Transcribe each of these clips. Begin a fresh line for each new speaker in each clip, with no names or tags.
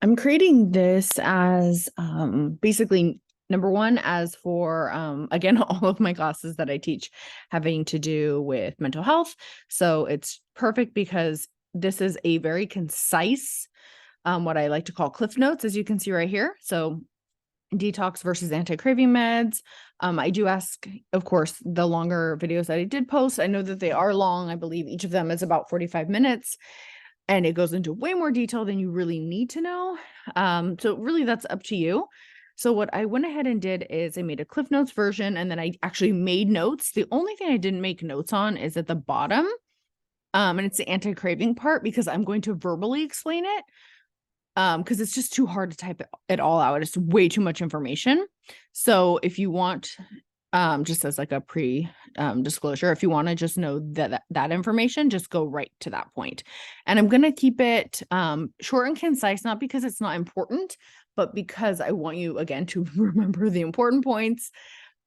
I'm creating this as basically number one, as for again, all of my classes that I teach having to do with mental health. So it's perfect because this is a very concise, what I like to call cliff notes, as you can see right here. So detox versus anti-craving meds. I do ask, of course, the longer videos that I did post. I know that they are long. I believe each of them is about 45 minutes and it goes into way more detail than you really need to know. So really that's up to you. So what I went ahead and did is I made a Cliff Notes version and then I actually made notes. The only thing I didn't make notes on is at the bottom. And it's the anti-craving part because I'm going to verbally explain it. Because it's just too hard to type it all out. It's way too much information. So if you want, just as like a pre disclosure, if you want to just know that information, just go right to that point. And I'm going to keep it short and concise, not because it's not important, but because I want you again to remember the important points.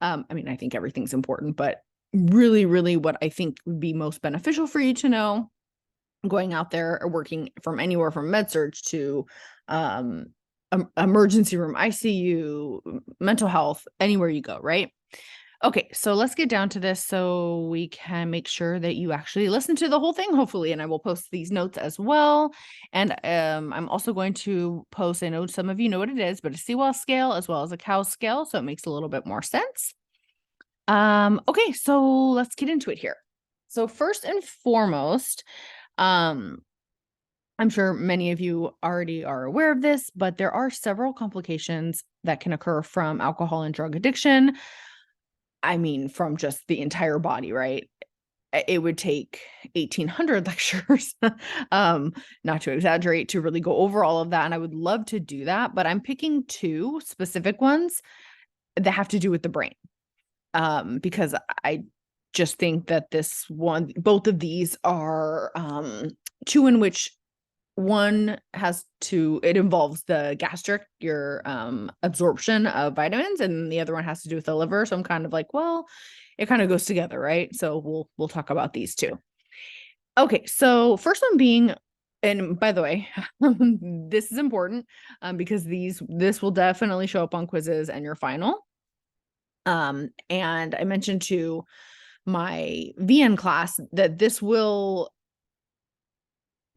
I mean, I think everything's important, but really, really what I think would be most beneficial for you to know going out there or working from anywhere from med surg to emergency room, ICU, mental health, anywhere you go, right? Okay, so let's get down to this so we can make sure that you actually listen to the whole thing, hopefully, and I will post these notes as well. And I'm also going to post, I know some of you know what it is, but a CWAS scale as well as a COWS scale, so it makes a little bit more sense. Okay, so let's get into it here. So first and foremost, um, I'm sure many of you already are aware of this, but there are several complications that can occur from alcohol and drug addiction. I mean, from just the entire body, right? It would take 1,800 lectures, not to exaggerate, to really go over all of that. And I would love to do that, but I'm picking two specific ones that have to do with the brain. Because I just think that both of these are two in which it involves the gastric, your absorption of vitamins, and the other one has to do with the liver. So I'm kind of like, well, it kind of goes together, right? So we'll talk about these two. Okay, so first one being, and by the way, this is important because this will definitely show up on quizzes and your final. And I mentioned to my VN class that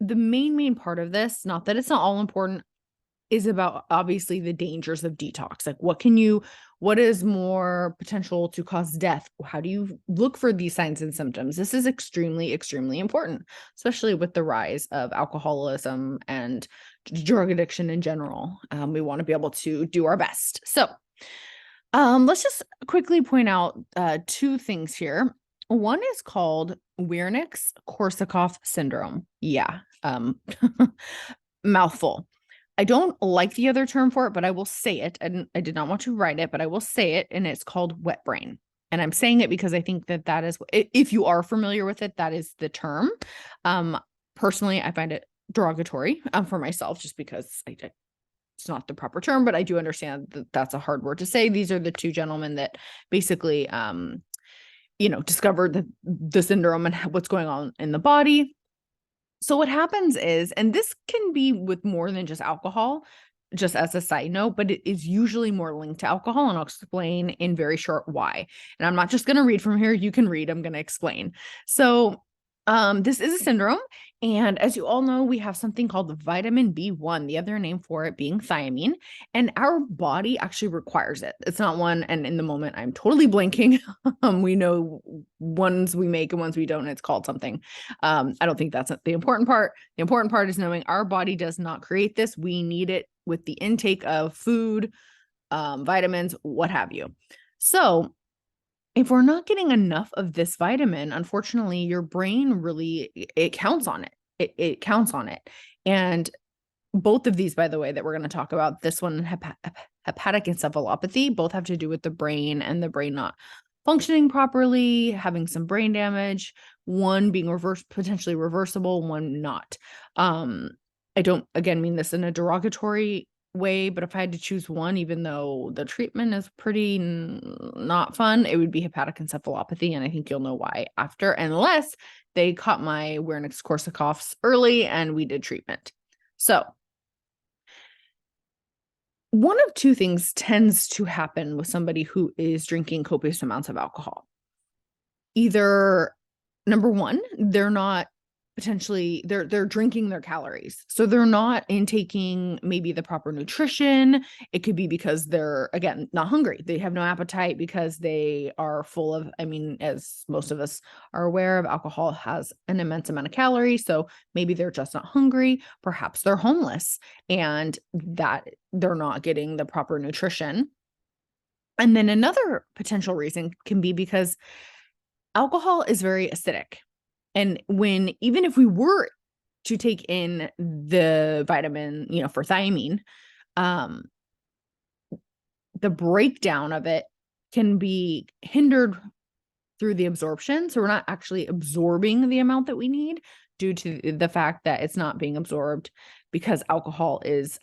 the main part of this, not that it's not all important, is about obviously the dangers of detox. Like what is more potential to cause death? How do you look for these signs and symptoms? This is extremely, extremely important, especially with the rise of alcoholism and drug addiction in general. We want to be able to do our best. So let's just quickly point out two things here. One is called Wernicke-Korsakoff syndrome. Yeah, mouthful. I don't like the other term for it, but I will say it. And I did not want to write it, but I will say it. And it's called wet brain. And I'm saying it because I think that is, if you are familiar with it, that is the term. Personally, I find it derogatory for myself just because it's not the proper term, but I do understand that that's a hard word to say. These are the two gentlemen that basically, discovered the syndrome and what's going on in the body. So what happens is, and this can be with more than just alcohol, just as a side note, but it is usually more linked to alcohol, and I'll explain in very short why. And I'm not just going to read from here. You can read. I'm going to explain. So this is a syndrome. And as you all know, we have something called the vitamin B1, the other name for it being thiamine, and our body actually requires it. It's not one, and in the moment I'm totally blanking. We know ones we make and ones we don't, and it's called something. I don't think that's the important part. The important part is knowing our body does not create this. We need it with the intake of food, vitamins, what have you. So if we're not getting enough of this vitamin, unfortunately, your brain really, it counts on it. It counts on it. And both of these, by the way, that we're going to talk about, this one, hepatic encephalopathy, both have to do with the brain and the brain not functioning properly, having some brain damage, one being potentially reversible, one not. I don't, again, mean this in a derogatory way, but if I had to choose one, even though the treatment is pretty not fun, it would be hepatic encephalopathy. And I think you'll know why after, unless they caught my Wernicke-Korsakoff's early and we did treatment. So one of two things tends to happen with somebody who is drinking copious amounts of alcohol. Either number one, they're not potentially they're drinking their calories. So they're not intaking maybe the proper nutrition. It could be because they're, again, not hungry. They have no appetite because they are full of, I mean, as most of us are aware of, alcohol has an immense amount of calories. So maybe they're just not hungry. Perhaps they're homeless and that they're not getting the proper nutrition. And then another potential reason can be because alcohol is very acidic. And even if we were to take in the vitamin, for thiamine, the breakdown of it can be hindered through the absorption. So we're not actually absorbing the amount that we need due to the fact that it's not being absorbed because alcohol is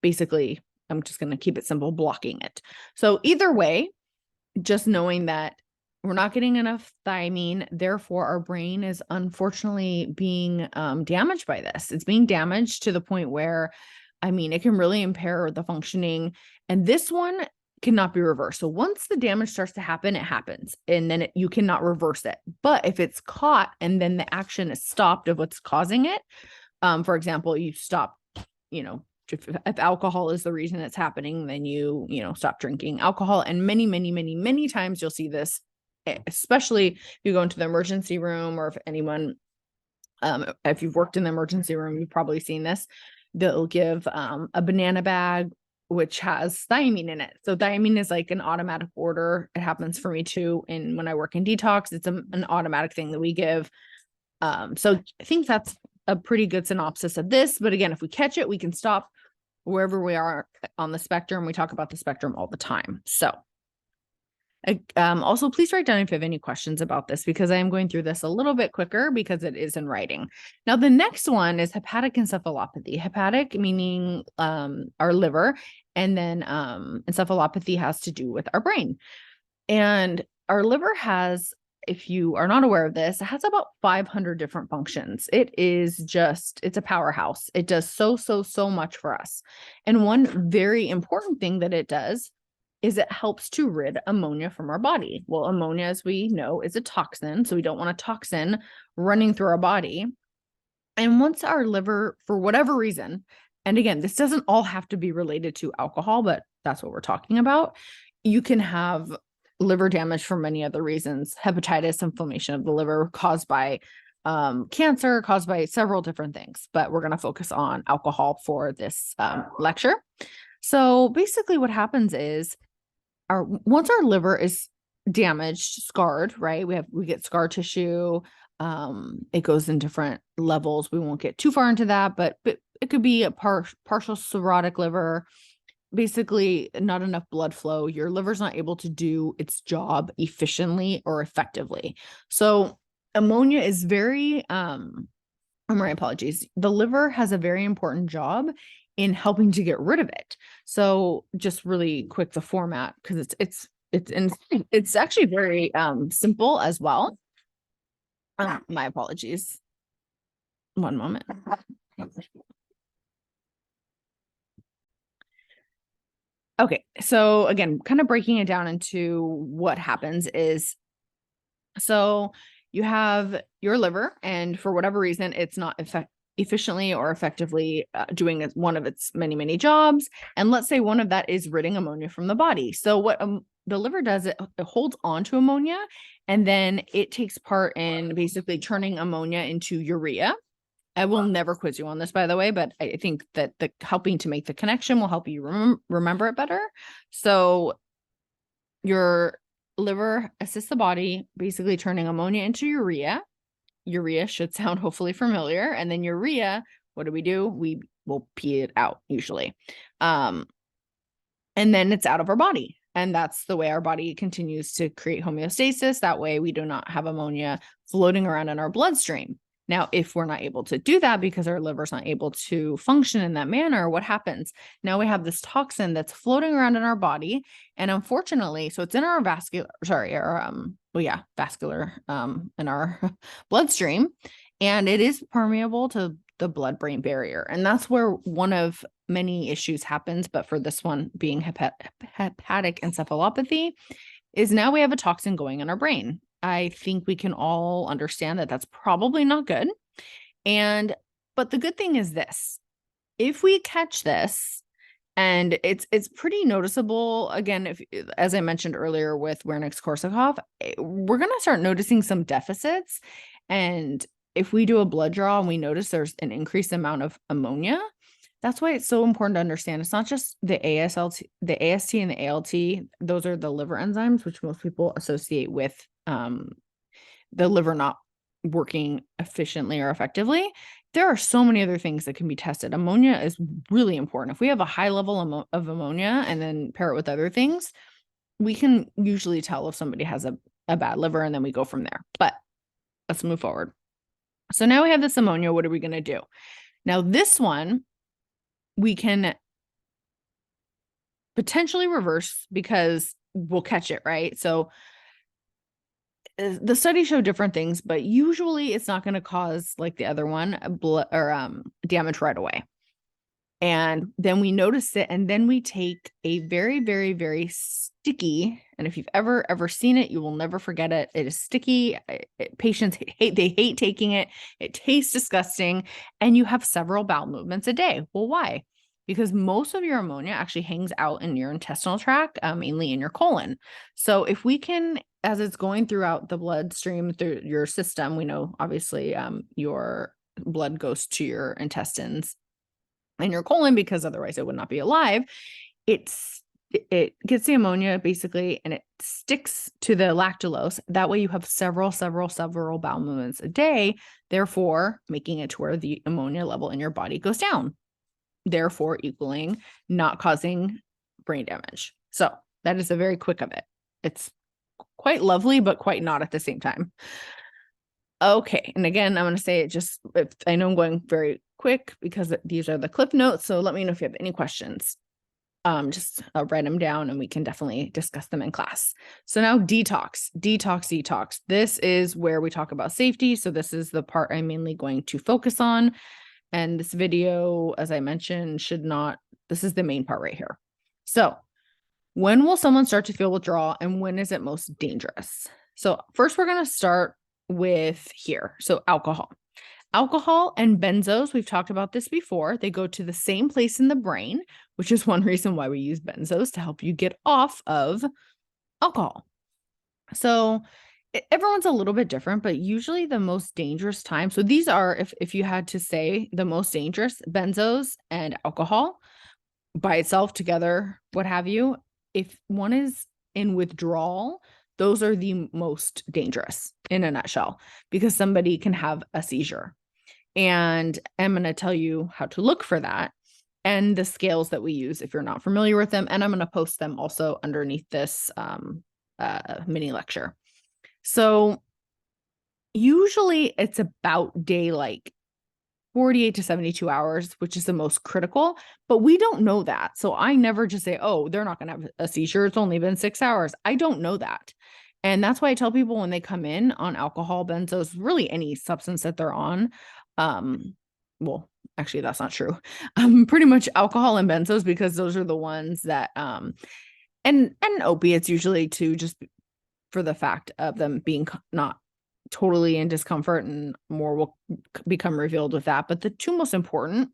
basically, I'm just going to keep it simple, blocking it. So either way, just knowing that we're not getting enough thiamine, therefore our brain is unfortunately being damaged by this. It's being damaged to the point where, I mean, it can really impair the functioning. And this one cannot be reversed. So once the damage starts to happen, it happens, and then you cannot reverse it. But if it's caught and then the action is stopped of what's causing it, for example, you stop, if alcohol is the reason it's happening, then you stop drinking alcohol. And many, many, many, many times you'll see this, especially if you go into the emergency room, or if anyone, if you've worked in the emergency room, you've probably seen this. They'll give a banana bag, which has thiamine in it. So thiamine is like an automatic order. It happens for me too. And when I work in detox, it's an automatic thing that we give. So I think that's a pretty good synopsis of this. But again, if we catch it, we can stop wherever we are on the spectrum. We talk about the spectrum all the time. So also, please write down if you have any questions about this, because I am going through this a little bit quicker because it is in writing. Now, the next one is hepatic encephalopathy. Hepatic meaning our liver, and then encephalopathy has to do with our brain. And our liver has, if you are not aware of this, it has about 500 different functions. It's a powerhouse. It does so much for us. And one very important thing that it does is it helps to rid ammonia from our body. Well, ammonia, as we know, is a toxin. So we don't want a toxin running through our body. And once our liver, for whatever reason, and again, this doesn't all have to be related to alcohol, but that's what we're talking about. You can have liver damage for many other reasons: hepatitis, inflammation of the liver caused by cancer, caused by several different things. But we're going to focus on alcohol for this lecture. So basically what happens is, once our liver is damaged, scarred, right? We get scar tissue. It goes in different levels. We won't get too far into that, but it could be a partial cirrhotic liver, basically not enough blood flow. Your liver's not able to do its job efficiently or effectively. So ammonia is my apologies. The liver has a very important job in helping to get rid of it. So just really quick, the format, because it's actually very simple as well. My apologies. One moment. Okay, so again, kind of breaking it down into what happens is, so you have your liver, and for whatever reason, it's not efficiently or effectively doing one of its many jobs. And let's say one of that is ridding ammonia from the body. So what the liver does, it holds on to ammonia, and then it takes part in basically turning ammonia into urea. I will never quiz you on this, by the way, but I think that the helping to make the connection will help you remember it better. So your liver assists the body basically turning ammonia into urea. Urea should sound hopefully familiar. And then urea, what do? We will pee it out usually. And then it's out of our body. And that's the way our body continues to create homeostasis. That way we do not have ammonia floating around in our bloodstream. Now, if we're not able to do that because our liver's not able to function in that manner, what happens? Now we have this toxin that's floating around in our body. And unfortunately, so it's in our vascular in our bloodstream, and it is permeable to the blood-brain barrier. And that's where one of many issues happens. But for this one being hepatic encephalopathy, is now we have a toxin going in our brain. I think we can all understand that that's probably not good. But the good thing is this: if we catch this, and it's pretty noticeable, again, if, as I mentioned earlier with Wernicke-Korsakoff, we're going to start noticing some deficits. And if we do a blood draw and we notice there's an increased amount of ammonia, that's why it's so important to understand. It's not just the the AST and the ALT. Those are the liver enzymes, which most people associate with the liver not working efficiently or effectively. There are so many other things that can be tested. Ammonia is really important. If we have a high level of ammonia and then pair it with other things, we can usually tell if somebody has a bad liver, and then we go from there. But let's move forward. So now we have this ammonia. What are we going to do? Now, this one we can potentially reverse because we'll catch it, right? So the studies show different things, but usually it's not going to cause, like the other one, damage right away. And then we notice it, and then we take a very, very, very sticky, and if you've ever seen it, you will never forget it. It is sticky. Patients hate taking it. It tastes disgusting, and you have several bowel movements a day. Well, why? Because most of your ammonia actually hangs out in your intestinal tract, mainly in your colon. So if we can, as it's going throughout the bloodstream through your system, we know obviously your blood goes to your intestines and your colon, because otherwise it would not be alive. It gets the ammonia basically, and it sticks to the lactulose. That way you have several bowel movements a day, therefore making it to where the ammonia level in your body goes down, therefore equaling not causing brain damage. So that is a very quick of it. It's quite lovely, but quite not at the same time. Okay. And again, I'm going to say it just, I know I'm going very quick because these are the clip notes. So let me know if you have any questions. Just write them down and we can definitely discuss them in class. So now detox. This is where we talk about safety. So this is the part I'm mainly going to focus on. And this video, as I mentioned, this is the main part right here. So when will someone start to feel withdrawal, and when is it most dangerous? So first we're going to start with here. So alcohol and benzos, we've talked about this before. They go to the same place in the brain, which is one reason why we use benzos, to help you get off of alcohol. So everyone's a little bit different, but usually the most dangerous time. So these are, if you had to say the most dangerous, benzos and alcohol by itself, together, what have you. If one is in withdrawal, those are the most dangerous in a nutshell, because somebody can have a seizure. And I'm going to tell you how to look for that and the scales that we use if you're not familiar with them. And I'm going to post them also underneath this mini lecture. So usually it's about day like 48 to 72 hours, which is the most critical, but we don't know that. So I never just say, oh, they're not going to have a seizure. It's only been 6 hours. I don't know that. And that's why I tell people when they come in on alcohol, benzos, really any substance that they're on, well, actually that's not true. Pretty much alcohol and benzos, because those are the ones that, and opiates usually too, just for the fact of them being not totally in discomfort, and more will become revealed with that. But the two most important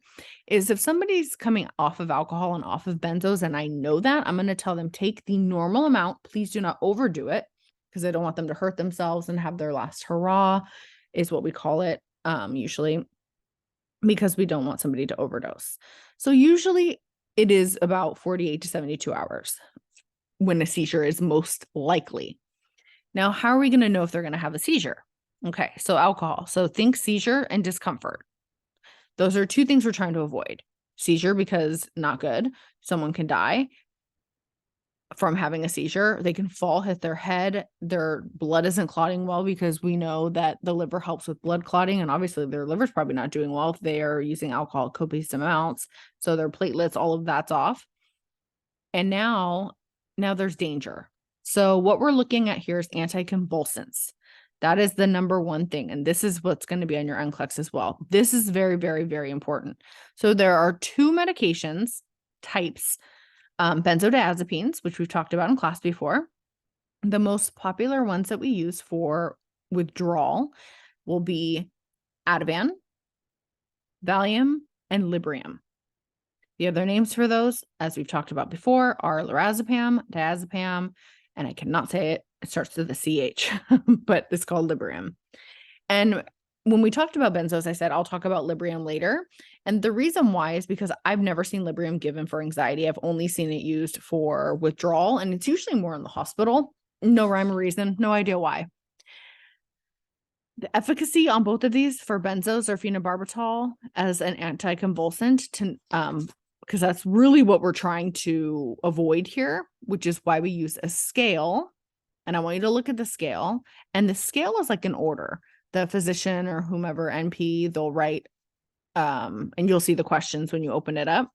is if somebody's coming off of alcohol and off of benzos, and I know that, I'm going to tell them, take the normal amount. Please do not overdo it, because I don't want them to hurt themselves and have their last hurrah, is what we call it, usually, because we don't want somebody to overdose. So usually it is about 48 to 72 hours when a seizure is most likely. Now, how are we going to know if they're going to have a seizure? Okay, so alcohol. So think seizure and discomfort. Those are two things we're trying to avoid. Seizure, because not good. Someone can die from having a seizure. They can fall, hit their head. Their blood isn't clotting well, because we know that the liver helps with blood clotting. And obviously their liver's probably not doing well if they are using alcohol copious amounts. So their platelets, all of that's off. And now there's danger. So what we're looking at here is anticonvulsants. That is the number one thing. And this is what's going to be on your NCLEX as well. This is very, very, very important. So there are two medications types, benzodiazepines, which we've talked about in class before. The most popular ones that we use for withdrawal will be Ativan, Valium, and Librium. The other names for those, as we've talked about before, are lorazepam, diazepam, and I cannot say it. It starts with a CH, but it's called Librium. And when we talked about benzos, I said, I'll talk about Librium later. And the reason why is because I've never seen Librium given for anxiety. I've only seen it used for withdrawal, and it's usually more in the hospital. No rhyme or reason, no idea why. The efficacy on both of these for benzos or phenobarbital as an anticonvulsant because that's really what we're trying to avoid here, which is why we use a scale. And I want you to look at the scale. And the scale is like an order. The physician or whomever, NP, they'll write, and you'll see the questions when you open it up.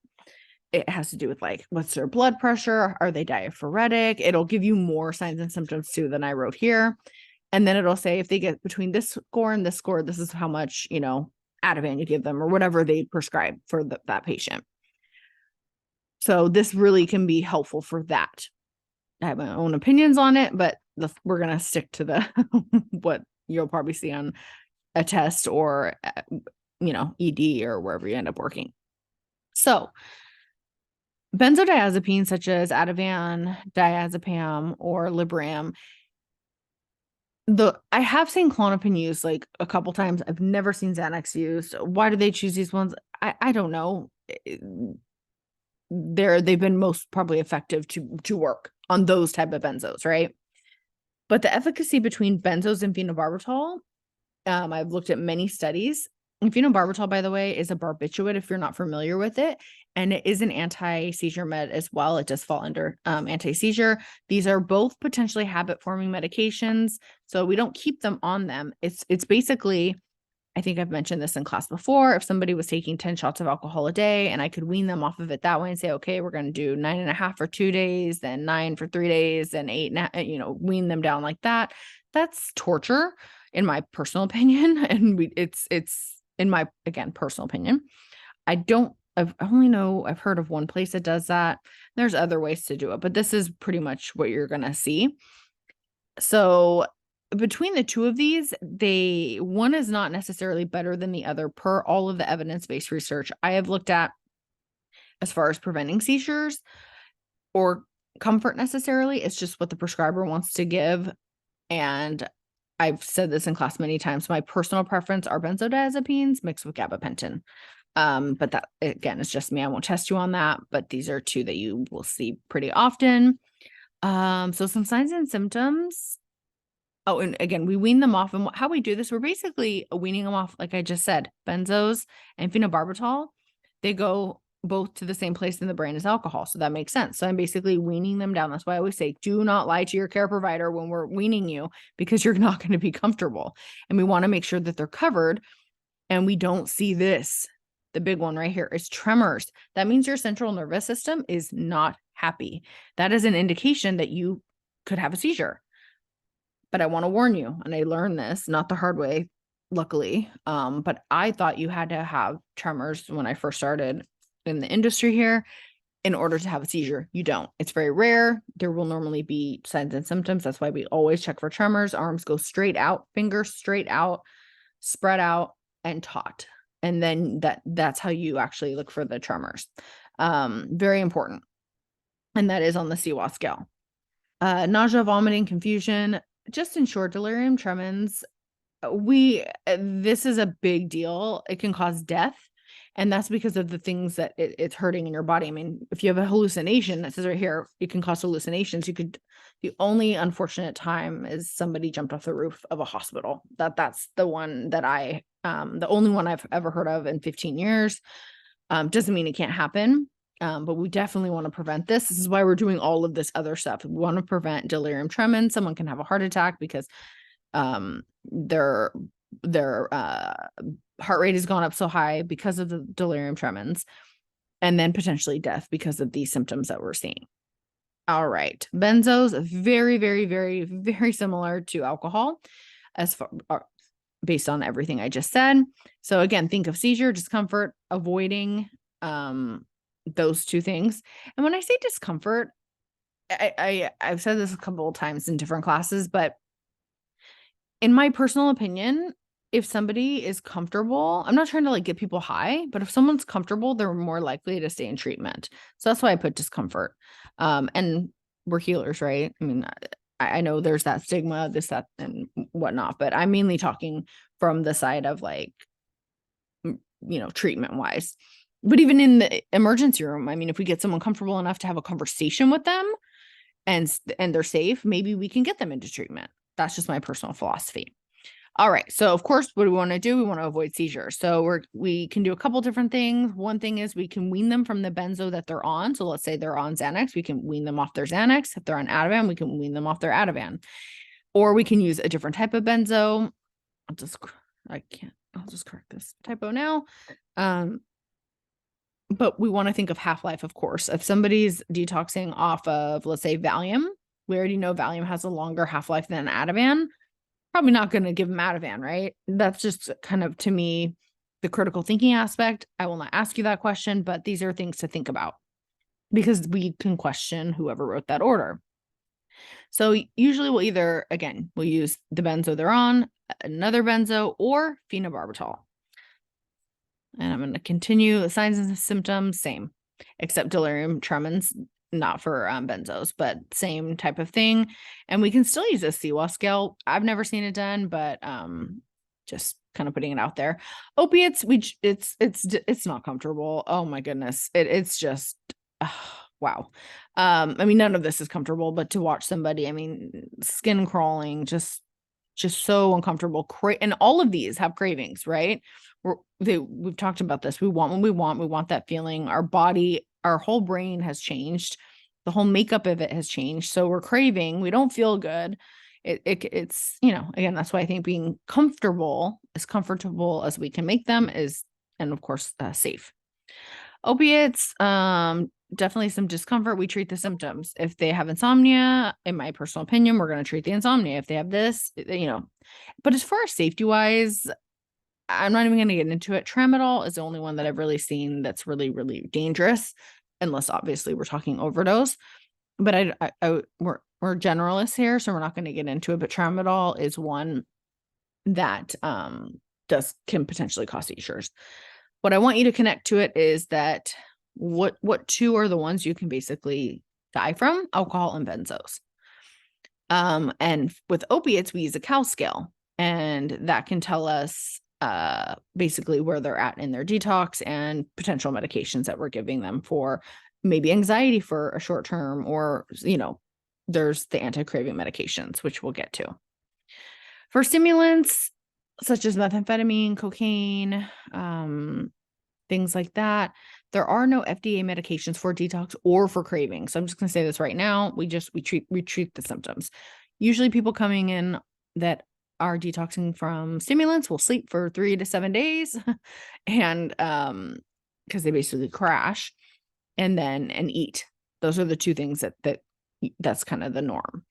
It has to do with like, what's their blood pressure? Are they diaphoretic? It'll give you more signs and symptoms too than I wrote here. And then it'll say if they get between this score and this score, this is how much, Ativan you give them or whatever they prescribe for that patient. So this really can be helpful for that. I have my own opinions on it, but we're going to stick to the what you'll probably see on a test or, ED or wherever you end up working. So benzodiazepines such as Ativan, diazepam, or Librium, I have seen Klonopin used like a couple times. I've never seen Xanax used. Why do they choose these ones? I don't know. They've been most probably effective to work on those type of benzos, right? But the efficacy between benzos and phenobarbital, I've looked at many studies. And phenobarbital, by the way, is a barbiturate if you're not familiar with it. And it is an anti-seizure med as well. It does fall under anti-seizure. These are both potentially habit-forming medications. So we don't keep them on them. It's basically, I think I've mentioned this in class before, if somebody was taking 10 shots of alcohol a day and I could wean them off of it that way and say, okay, we're going to do 9.5 for 2 days, then 9 for 3 days, and 8, wean them down like that. That's torture in my personal opinion. And it's in my, again, personal opinion. I've heard of one place that does that. There's other ways to do it, but this is pretty much what you're going to see. So between the two of these, one is not necessarily better than the other per all of the evidence-based research I have looked at as far as preventing seizures or comfort necessarily. It's just what the prescriber wants to give. And I've said this in class many times. My personal preference are benzodiazepines mixed with gabapentin. But that, again, it's just me. I won't test you on that, but these are two that you will see pretty often. So some signs and symptoms. Oh, and again, we wean them off. And how we do this, we're basically weaning them off, like I just said, benzos and phenobarbital. They go both to the same place in the brain as alcohol. So that makes sense. So I'm basically weaning them down. That's why I always say, do not lie to your care provider when we're weaning you, because you're not going to be comfortable. And we want to make sure that they're covered. And we don't see this. The big one right here is tremors. That means your central nervous system is not happy. That is an indication that you could have a seizure. But I want to warn you, and I learned this not the hard way, luckily. But I thought you had to have tremors when I first started in the industry here in order to have a seizure. You don't. It's very rare. There will normally be signs and symptoms. That's why we always check for tremors. Arms go straight out, fingers straight out, spread out, and taut. And then that's how you actually look for the tremors. Very important. And that is on the CWAS scale. Nausea, vomiting, confusion, just in short, delirium tremens. This is a big deal. It can cause death. And that's because of the things that it's hurting in your body. I mean, if you have a hallucination, that says right here, it can cause hallucinations. The only unfortunate time is somebody jumped off the roof of a hospital. That's the one that the only one I've ever heard of in 15 years. Doesn't mean it can't happen. But we definitely want to prevent this. This is why we're doing all of this other stuff. We want to prevent delirium tremens. Someone can have a heart attack because their heart rate has gone up so high because of the delirium tremens, and then potentially death because of these symptoms that we're seeing. All right. Benzos, very, very, very, very similar to alcohol. as far based on everything I just said. So again, think of seizure, discomfort, avoiding those two things. And when I say discomfort, I've said this a couple of times in different classes, but in my personal opinion, if somebody is comfortable, I'm not trying to like get people high, but if someone's comfortable, they're more likely to stay in treatment. So that's why I put discomfort. And we're healers, right? I mean, I know there's that stigma, this, that, and whatnot, but I'm mainly talking from the side of like, treatment wise. But even in the emergency room, I mean, if we get someone comfortable enough to have a conversation with them and they're safe, maybe we can get them into treatment. That's just my personal philosophy. All right. So of course, what do we want to do? We want to avoid seizures. So we can do a couple different things. One thing is we can wean them from the benzo that they're on. So let's say they're on Xanax, we can wean them off their Xanax. If they're on Ativan, we can wean them off their Ativan. Or we can use a different type of benzo. I'll just correct this typo now. But we want to think of half-life, of course. If somebody's detoxing off of, let's say, Valium, we already know Valium has a longer half-life than Ativan. Probably not going to give them Ativan, right? That's just kind of, to me, the critical thinking aspect. I will not ask you that question, but these are things to think about because we can question whoever wrote that order. So usually we'll we'll use the benzo they're on, another benzo, or phenobarbital. And I'm going to continue the signs and symptoms, same, except delirium tremens, not for benzos, but same type of thing. And we can still use a CWA scale. I've never seen it done, but just kind of putting it out there. Opiates, it's not comfortable. Oh my goodness. It's just, wow. I mean, none of this is comfortable, but to watch somebody, I mean, skin crawling, just so uncomfortable. And all of these have cravings, right? We've talked about this. We want what we want that feeling. Our body, our whole brain has changed. The whole makeup of it has changed. So we're craving, we don't feel good. It's, again, that's why I think being comfortable, as comfortable as we can make them is, and of course, safe. Opiates, definitely some discomfort. We treat the symptoms. If they have insomnia, in my personal opinion, we're going to treat the insomnia. If they have this, but as far as safety wise, I'm not even going to get into it. Tramadol is the only one that I've really seen that's really, really dangerous, unless obviously we're talking overdose. But we're generalists here, so we're not going to get into it. But tramadol is one that can potentially cause seizures. What I want you to connect to it is that what two are the ones you can basically die from? Alcohol and benzos. And with opiates, we use a Cal scale, and that can tell us basically where they're at in their detox and potential medications that we're giving them for maybe anxiety for a short term, or, there's the anti-craving medications, which we'll get to. For stimulants, such as methamphetamine, cocaine, things like that, there are no FDA medications for detox or for craving. So I'm just going to say this right now. We treat the symptoms. Usually people coming in that are detoxing from stimulants will sleep for 3 to 7 days and because they basically crash and eat. Those are the two things that's kind of the norm.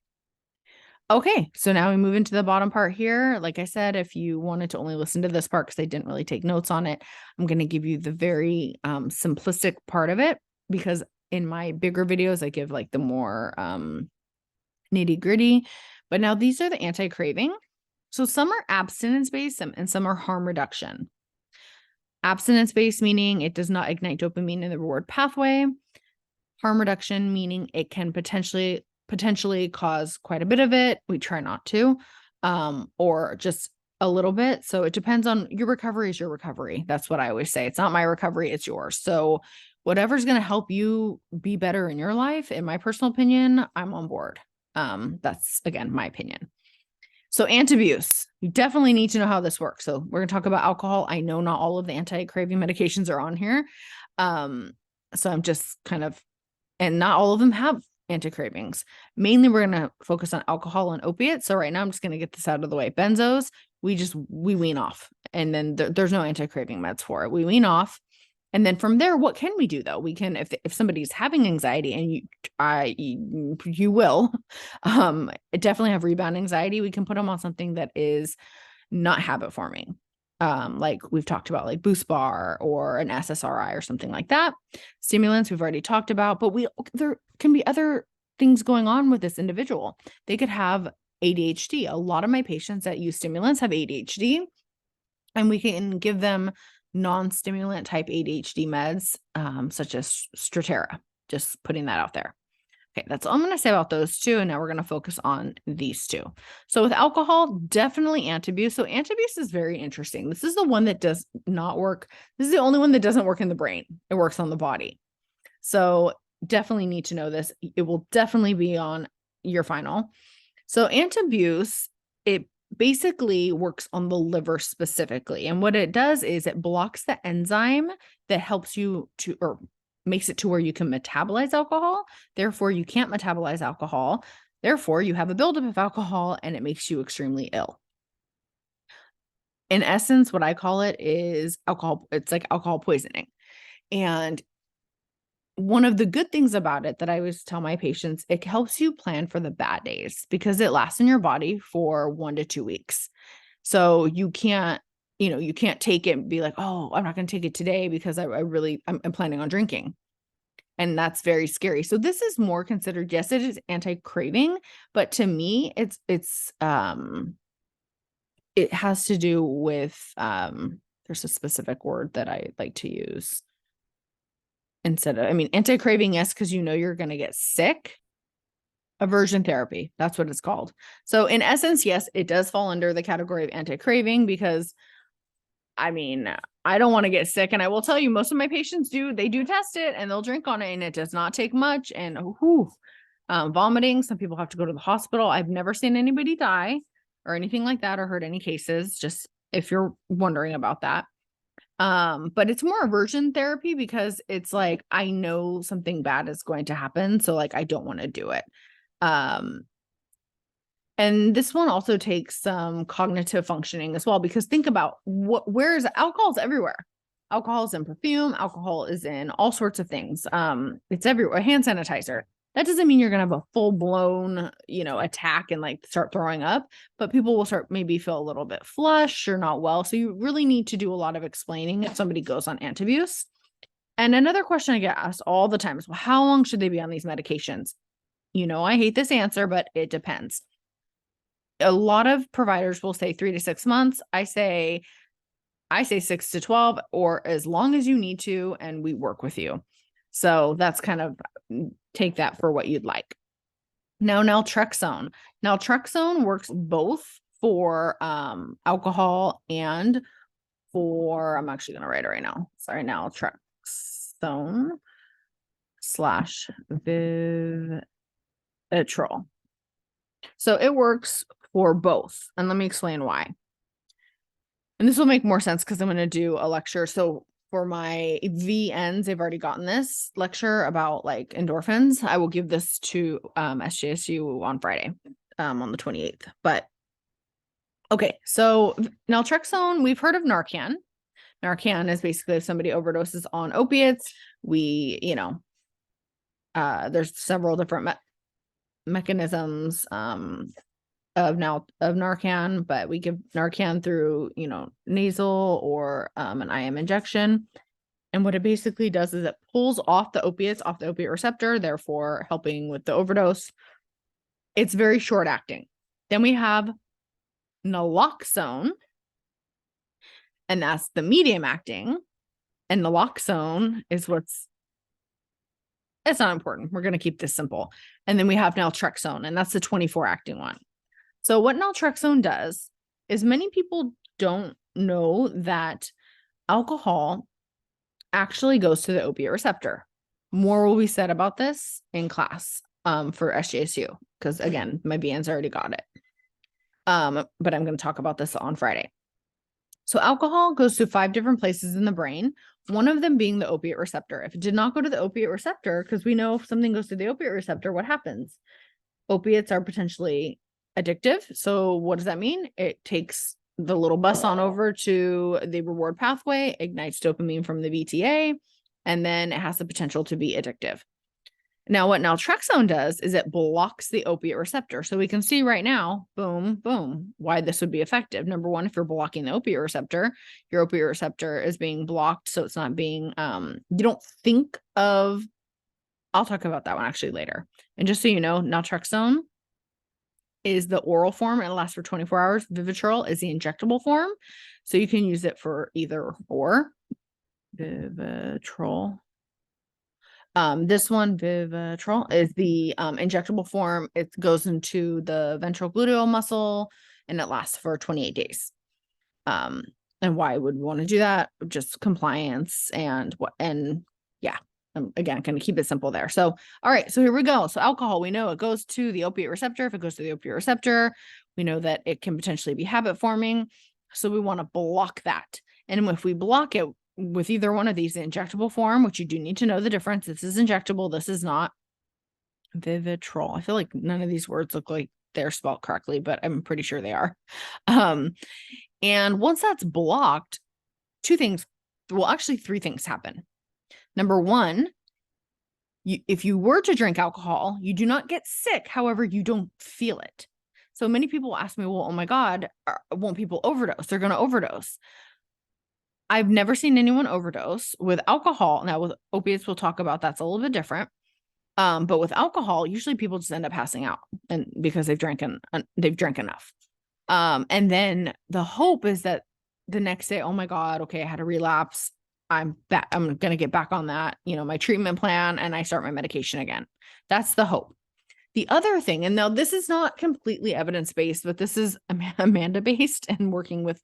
Okay, so now we move into the bottom part here. Like I said, if you wanted to only listen to this part because I didn't really take notes on it, I'm going to give you the very simplistic part of it, because in my bigger videos, I give like the more nitty gritty. But now these are the anti-craving. So some are abstinence-based and some are harm reduction. Abstinence-based meaning it does not ignite dopamine in the reward pathway. Harm reduction meaning it can potentially cause quite a bit of it. We try not to, or just a little bit. So it depends on your recovery is your recovery. That's what I always say. It's not my recovery, it's yours. So whatever's going to help you be better in your life, in my personal opinion, I'm on board. That's again, my opinion. So antabuse, you definitely need to know how this works. So we're going to talk about alcohol. I know not all of the anti-craving medications are on here. So I'm just and not all of them have anti-cravings. Mainly we're going to focus on alcohol and opiates. So right now I'm just going to get this out of the way. Benzos, we wean off, and then there's no anti-craving meds for it. We wean off, And then from there, what can we do though? We can, if somebody's having anxiety, and you will definitely have rebound anxiety, we can put them on something that is not habit forming. Like we've talked about, like Boost Bar or an SSRI or something like that. Stimulants we've already talked about, but there can be other things going on with this individual. They could have ADHD. A lot of my patients that use stimulants have ADHD, and we can give them non-stimulant type ADHD meds, such as Strattera. Just putting that out there. Okay, that's all I'm going to say about those two. And now we're going to focus on these two. So with alcohol, definitely Antabuse. So Antabuse is very interesting. This is the one that does not work. This is the only one that doesn't work in the brain. It works on the body. So definitely need to know this. It will definitely be on your final. So Antabuse, it basically works on the liver specifically. And what it does is it blocks the enzyme that helps you to, or makes it to where you can metabolize alcohol. Therefore, you can't metabolize alcohol. Therefore, you have a buildup of alcohol and it makes you extremely ill. In essence, what I call it is alcohol. It's like alcohol poisoning. And one of the good things about it that I always tell my patients, it helps you plan for the bad days because it lasts in your body for 1 to 2 weeks. So you can't take it and be like, oh, I'm not going to take it today because I'm planning on drinking. And that's very scary. So this is more considered, yes, it is anti-craving, but to me, it has to do with, there's a specific word that I like to use. Anti-craving, yes, because you're going to get sick. Aversion therapy, that's what it's called. So in essence, yes, it does fall under the category of anti-craving because, I don't want to get sick. And I will tell you, most of my patients they do test it and they'll drink on it and it does not take much. And vomiting, some people have to go to the hospital. I've never seen anybody die or anything like that or heard any cases, just if you're wondering about that. But it's more aversion therapy because it's like, I know something bad is going to happen. So like, I don't want to do it. And this one also takes some cognitive functioning as well, because think about where is alcohol's everywhere. Alcohol is in perfume. Alcohol is in all sorts of things. It's everywhere. Hand sanitizer. That doesn't mean you're going to have a full blown, attack and like start throwing up, but people will start maybe feel a little bit flush or not well. So you really need to do a lot of explaining if somebody goes on Antabuse. And another question I get asked all the time is, well, how long should they be on these medications? I hate this answer, but it depends. A lot of providers will say 3 to 6 months. I say 6 to 12, or as long as you need to, and we work with you. So that's kind of, take that for what you'd like. Now, naltrexone. Naltrexone works both for alcohol and for, I'm actually going to write it right now. Sorry, naltrexone / Vivitrol. So it works for both. And let me explain why. And this will make more sense because I'm going to do a lecture. So for my VNs, they've already gotten this lecture about like endorphins. I will give this to SJSU on Friday, on the 28th. But okay, so naltrexone, we've heard of Narcan. Narcan is basically if somebody overdoses on opiates, there's several different mechanisms of Narcan, but we give Narcan through, nasal or an IM injection. And what it basically does is it pulls off the opiates off the opiate receptor, therefore helping with the overdose. It's very short acting. Then we have naloxone, and that's the medium acting. And naloxone is it's not important. We're going to keep this simple. And then we have naltrexone, and that's the 24 acting one. So what naltrexone does is many people don't know that alcohol actually goes to the opiate receptor. More will be said about this in class for SJSU, because again, my BNs already got it. But I'm going to talk about this on Friday. So alcohol goes to 5 different places in the brain, one of them being the opiate receptor. If it did not go to the opiate receptor, because we know if something goes to the opiate receptor, what happens? Opiates are potentially addictive. So what does that mean? It takes the little bus on over to the reward pathway, ignites dopamine from the VTA, and then it has the potential to be addictive. Now, what naltrexone does is it blocks the opiate receptor. So we can see right now, boom, boom, why this would be effective. Number one, if you're blocking the opiate receptor, your opiate receptor is being blocked. So it's not being, you don't think of, I'll talk about that one actually later. And just so you know, naltrexone is the oral form and it lasts for 24 hours. Vivitrol is the injectable form. So you can use it for either or. Vivitrol. This one, Vivitrol, is the injectable form. It goes into the ventral gluteal muscle and it lasts for 28 days. And why would we want to do that? Just compliance and yeah, I'm again going to keep it simple there. So, all right, so here we go. So alcohol, we know it goes to the opiate receptor. If it goes to the opiate receptor, we know that it can potentially be habit forming. So we want to block that. And if we block it with either one of these, the injectable form, which you do need to know the difference. This is injectable. This is not. Vivitrol. I feel like none of these words look like they're spelled correctly, but I'm pretty sure they are. And once that's blocked, two things, well, actually three things happen. Number one, if you were to drink alcohol, you do not get sick. However, you don't feel it. So many people ask me, well, oh my God, won't people overdose? They're going to overdose. I've never seen anyone overdose with alcohol. Now with opiates, we'll talk about that's a little bit different. But with alcohol, usually people just end up passing out and because they've drank enough. And then the hope is that the next day, oh my God, okay, I had a relapse. I'm going to get back on that, my treatment plan, and I start my medication again. That's the hope. The other thing, and now this is not completely evidence-based, but this is Amanda-based and working with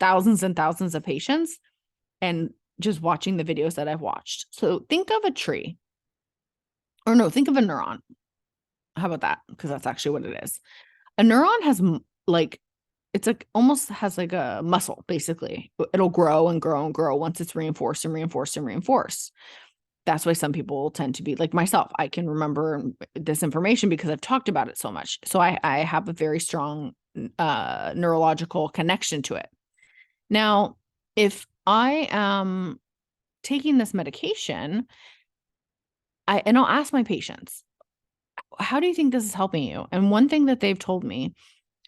thousands and thousands of patients and just watching the videos that I've watched. So think of a tree, or no, think of a neuron. How about that? Because that's actually what it is. A neuron has it's like almost has like a muscle, basically. It'll grow and grow and grow once it's reinforced and reinforced and reinforced. That's why some people tend to be like myself. I can remember this information because I've talked about it so much. So I have a very strong neurological connection to it. Now, if I am taking this medication, I'll ask my patients, how do you think this is helping you? And one thing that they've told me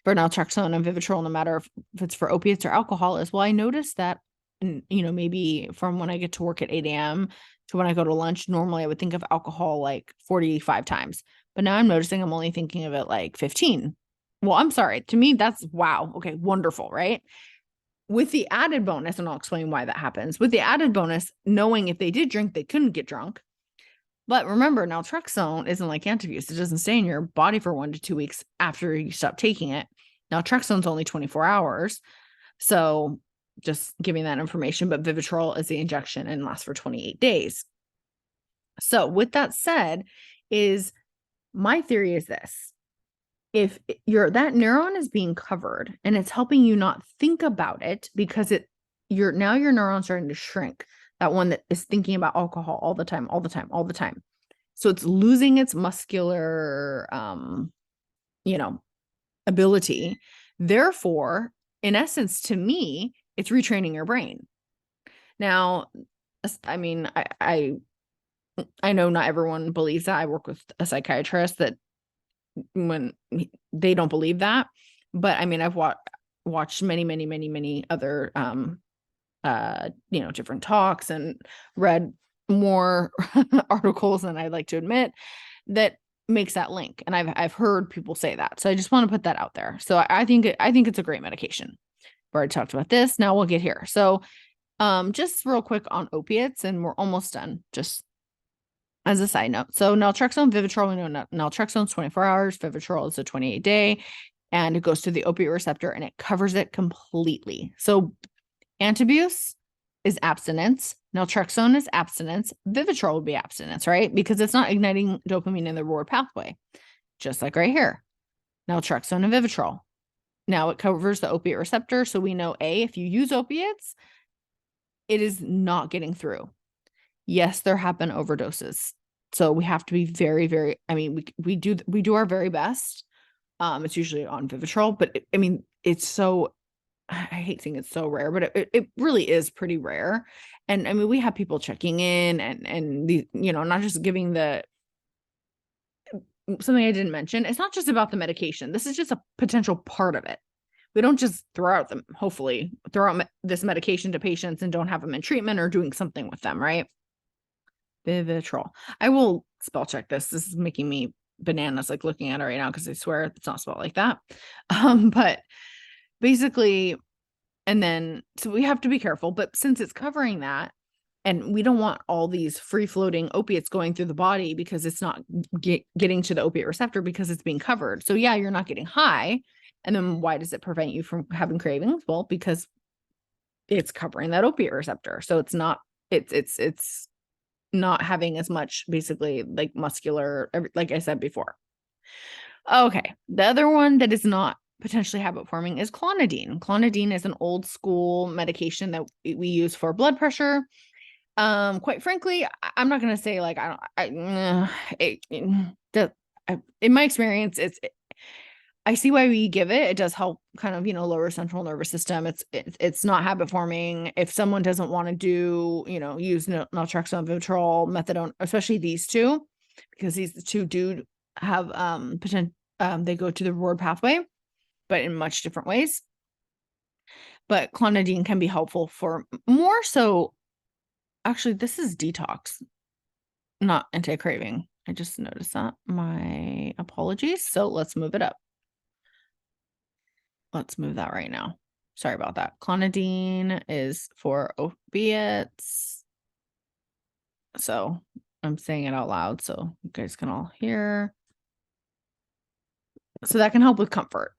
for naltrexone and Vivitrol, no matter if it's for opiates or alcohol, is, well, I noticed that, maybe from when I get to work at 8 a.m. to when I go to lunch, normally I would think of alcohol like 45 times, but now I'm noticing I'm only thinking of it like 15. Well, I'm sorry. To me, that's wow. Okay, wonderful, right? With the added bonus, and I'll explain why that happens, with the added bonus, knowing if they did drink, they couldn't get drunk. But remember, naltrexone isn't like Antabuse. It doesn't stay in your body for 1 to 2 weeks after you stop taking it. Naltrexone's only 24 hours. So just giving that information, but Vivitrol is the injection and lasts for 28 days. So with that said, my theory is this. If that neuron is being covered and it's helping you not think about it because your neuron's starting to shrink, that one that is thinking about alcohol all the time. So it's losing its muscular, ability. Therefore, in essence, to me, it's retraining your brain. Now, I mean, I know not everyone believes that. I work with a psychiatrist that when they don't believe that, but I mean, I've watched many other, different talks and read more articles than I'd like to admit that makes that link. And I've heard people say that. So I just want to put that out there. So I think it's a great medication. I've already talked about this. Now we'll get here. So just real quick on opiates, and we're almost done. Just as a side note. So naltrexone, Vivitrol, we know naltrexone is 24 hours. Vivitrol is a 28-day, and it goes to the opiate receptor and it covers it completely. So Antabuse is abstinence. Naltrexone is abstinence. Vivitrol would be abstinence, right? Because it's not igniting dopamine in the reward pathway, just like right here. Naltrexone and Vivitrol. Now it covers the opiate receptor. So we know, if you use opiates, it is not getting through. Yes, there have been overdoses. So we have to be very, very, we do our very best. It's usually on Vivitrol, but it's so I hate saying it's so rare, but it really is pretty rare. And I mean, we have people checking in and the, not just giving the something I didn't mention. It's not just about the medication. This is just a potential part of it. We don't just hopefully throw out this medication to patients and don't have them in treatment or doing something with them, right? Vivitrol. I will spell check this. This is making me bananas like looking at it right now because I swear it's not spelled like that. But basically, and then so we have to be careful. But since it's covering that, and we don't want all these free floating opiates going through the body because it's not getting to the opiate receptor because it's being covered. So yeah, you're not getting high. And then why does it prevent you from having cravings? Well, because it's covering that opiate receptor. So it's not not having as much basically like muscular, like I said before. Okay. The other one that is not potentially habit forming is clonidine. Clonidine is an old school medication that we use for blood pressure. Quite frankly, I'm not going to say like, in my experience, I see why we give it. It does help kind of, lower central nervous system. It's not habit forming. If someone doesn't want to do, use naltrexone, Vivitrol, methadone, especially these two, because these two do have potential, they go to the reward pathway, but in much different ways. But clonidine can be helpful for more so. Actually, this is detox, not anti-craving. I just noticed that. My apologies. So let's move it up. Let's move that right now. Sorry about that. Clonidine is for opiates. So I'm saying it out loud so you guys can all hear. So that can help with comfort.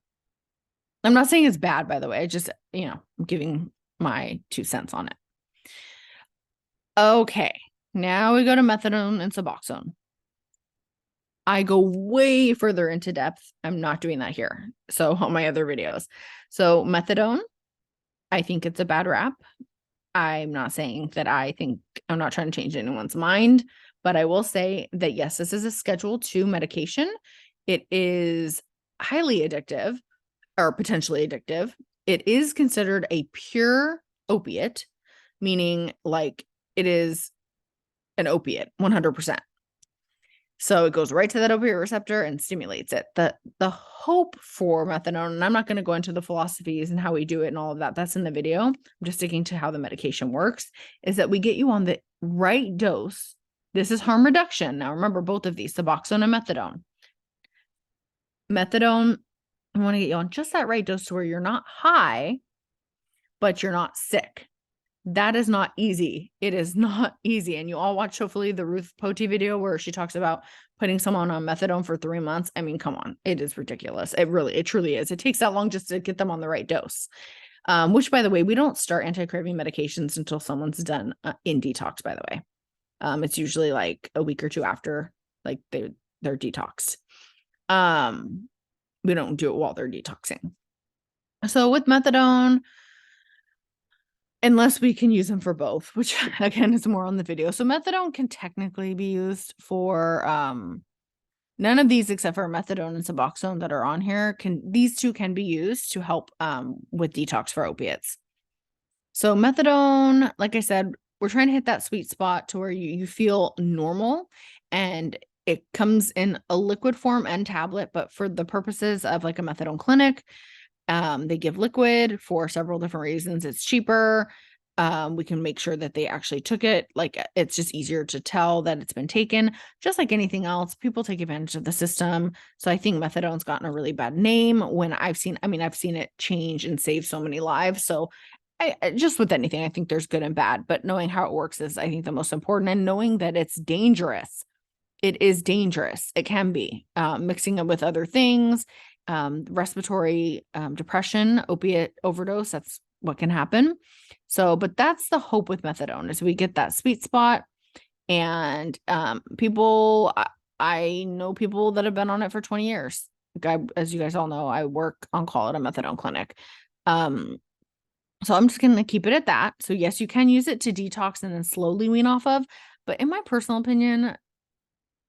I'm not saying it's bad, by the way. I just, I'm giving my 2 cents on it. Okay. Now we go to methadone and Suboxone. I go way further into depth. I'm not doing that here. So on my other videos. So methadone, I think it's a bad rap. I'm not saying that I'm not trying to change anyone's mind, but I will say that yes, this is a Schedule II medication. It is highly addictive or potentially addictive. It is considered a pure opiate, meaning like it is an opiate 100%. So it goes right to that opiate receptor and stimulates it. The hope for methadone, and I'm not going to go into the philosophies and how we do it and all of that. That's in the video. I'm just sticking to how the medication works, is that we get you on the right dose. This is harm reduction. Now remember both of these, Suboxone and methadone. Methadone, I want to get you on just that right dose to where you're not high, but you're not sick. That is not easy. It is not easy. And you all watch, hopefully, the Ruth Poti video where she talks about putting someone on methadone for 3 months. I mean, come on. It is ridiculous. It truly is. It takes that long just to get them on the right dose. Which, by the way, we don't start anti-craving medications until someone's done in detox, by the way. It's usually like a week or 2 after like they're detoxed. We don't do it while they're detoxing. So with methadone, unless we can use them for both, which again is more on the video. So methadone can technically be used for none of these except for methadone and Suboxone that are on here. These two can be used to help with detox for opiates. So methadone, like I said, we're trying to hit that sweet spot to where you feel normal, and it comes in a liquid form and tablet, but for the purposes of like a methadone clinic, they give liquid for several different reasons. It's cheaper. We can make sure that they actually took it. Like it's just easier to tell that it's been taken. Just like anything else, people take advantage of the system. So I think methadone's gotten a really bad name when I've seen it change and save so many lives. So just with anything, I think there's good and bad, but knowing how it works is, I think, the most important, and knowing that it's dangerous. It is dangerous. It can be mixing it with other things. Respiratory depression, opiate overdose, that's what can happen. So, but that's the hope with methadone, is we get that sweet spot. And people, I know people that have been on it for 20 years. As you guys all know, I work on call at a methadone clinic. So I'm just going to keep it at that. So yes, you can use it to detox and then slowly wean off of. But in my personal opinion,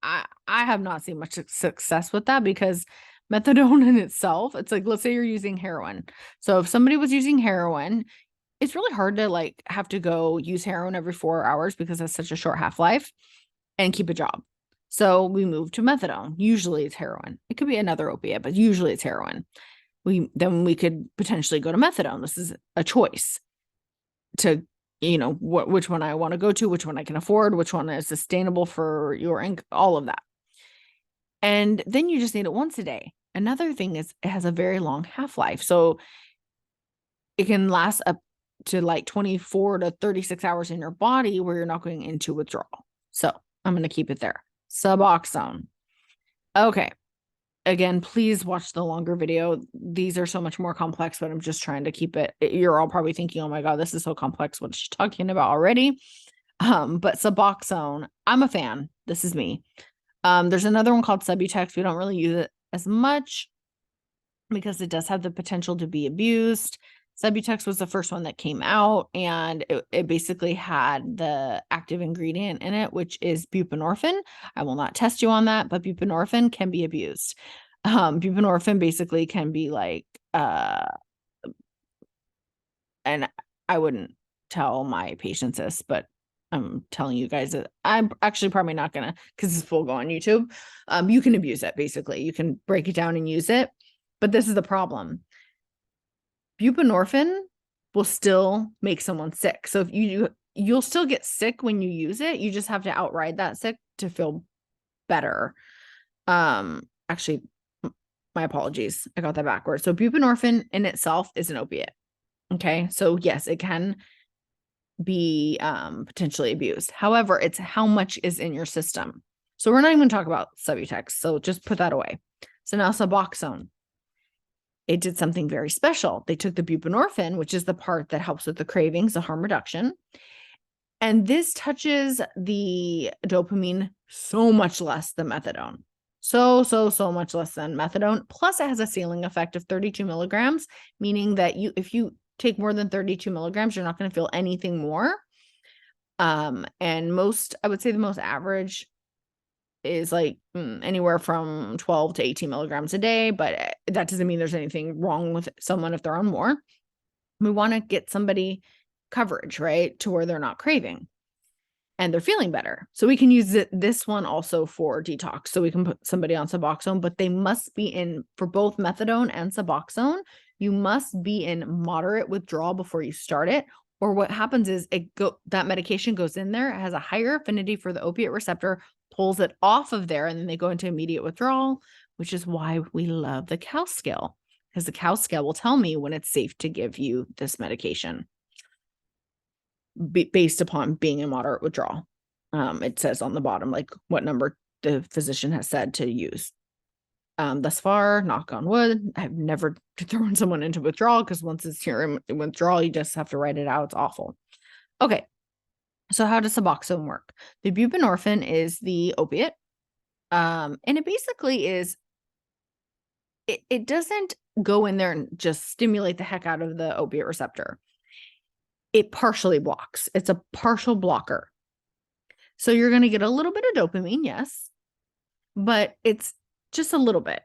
I have not seen much success with that, because Methadone in itself, it's like, let's say you're using heroin. So if somebody was using heroin, it's really hard to like have to go use heroin every 4 hours because that's such a short half-life and keep a job. So we move to methadone. Usually it's heroin. It could be another opiate, but usually it's heroin. Then we could potentially go to methadone. This is a choice to, which one I want to go to, which one I can afford, which one is sustainable for your income, all of that. And then you just need it once a day. Another thing is it has a very long half-life. So it can last up to like 24 to 36 hours in your body where you're not going into withdrawal. So I'm going to keep it there. Suboxone. Okay. Again, please watch the longer video. These are so much more complex, but I'm just trying to keep it. You're all probably thinking, oh my God, this is so complex. What is she talking about already? But Suboxone, I'm a fan. This is me. There's another one called Subutex. We don't really use it as much because it does have the potential to be abused. Subutex was the first one that came out, and it basically had the active ingredient in it, which is buprenorphine. I will not test you on that, but buprenorphine can be abused. Buprenorphine basically can be like, and I wouldn't tell my patients this, but I'm telling you guys that I'm actually probably not gonna, because this will go on YouTube. You can abuse it, basically. You can break it down and use it, but this is the problem. Buprenorphine will still make someone sick. So if you'll still get sick when you use it. You just have to outride that sick to feel better. Actually, my apologies. I got that backwards. So buprenorphine in itself is an opiate. Okay. So yes, it can be potentially abused. However, it's how much is in your system. So we're not even talking about Subutex. So just put that away. So now Suboxone. It did something very special. They took the buprenorphine, which is the part that helps with the cravings, the harm reduction. And this touches the dopamine so much less than methadone. So much less than methadone. Plus, it has a ceiling effect of 32 milligrams, meaning that if you take more than 32 milligrams, you're not going to feel anything more. And I would say the most average is like anywhere from 12 to 18 milligrams a day, but that doesn't mean there's anything wrong with someone if they're on more. We want to get somebody coverage, right, to where they're not craving and they're feeling better. So we can use this one also for detox. So we can put somebody on Suboxone, but they must be in, for both methadone and Suboxone, you must be in moderate withdrawal before you start it. Or what happens is that medication goes in there, it has a higher affinity for the opiate receptor, pulls it off of there, and then they go into immediate withdrawal, which is why we love the COW scale, because the COW scale will tell me when it's safe to give you this medication based upon being in moderate withdrawal. It says on the bottom, like what number the physician has said to use. Thus far, knock on wood, I've never thrown someone into withdrawal, because once it's here in withdrawal, you just have to write it out. It's awful. Okay. So how does Suboxone work? The buprenorphine is the opiate. And it basically is, it doesn't go in there and just stimulate the heck out of the opiate receptor. It partially blocks. It's a partial blocker. So you're going to get a little bit of dopamine, yes, but it's just a little bit.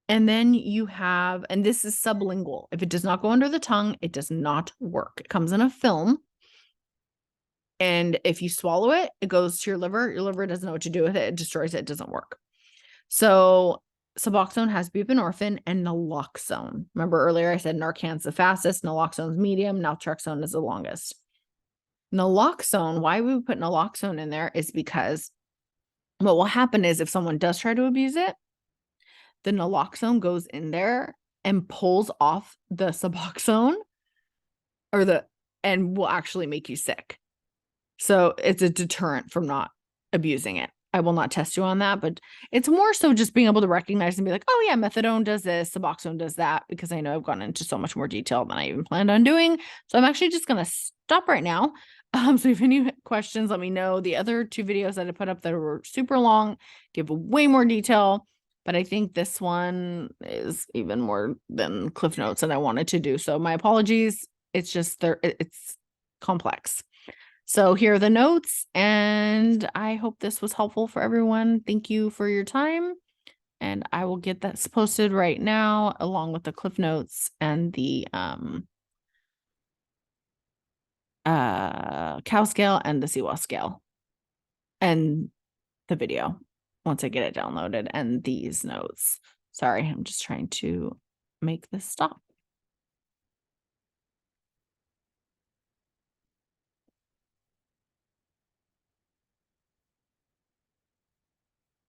And then you have, and this is sublingual. If it does not go under the tongue, it does not work. It comes in a film. And if you swallow it, it goes to your liver. Your liver doesn't know what to do with it. It destroys it. It doesn't work. So Suboxone has buprenorphine and naloxone. Remember earlier I said Narcan's the fastest, naloxone's medium, naltrexone is the longest. Naloxone, why we would put naloxone in there is because what will happen is if someone does try to abuse it, the naloxone goes in there and pulls off the Suboxone and will actually make you sick. So it's a deterrent from not abusing it. I will not test you on that, but it's more so just being able to recognize and be like, oh yeah, methadone does this, Suboxone does that, because I know I've gone into so much more detail than I even planned on doing. So I'm actually just going to stop right now. So if any questions, let me know. The other 2 videos that I put up that were super long give way more detail, but I think this one is even more than Cliff Notes that I wanted to do. So my apologies. It's just it's complex. So here are the notes, and I hope this was helpful for everyone. Thank you for your time. and I will get that posted right now along with the Cliff Notes and the cow scale and the CWAS scale and the video once I get it downloaded and these notes. Sorry, I'm just trying to make this stop.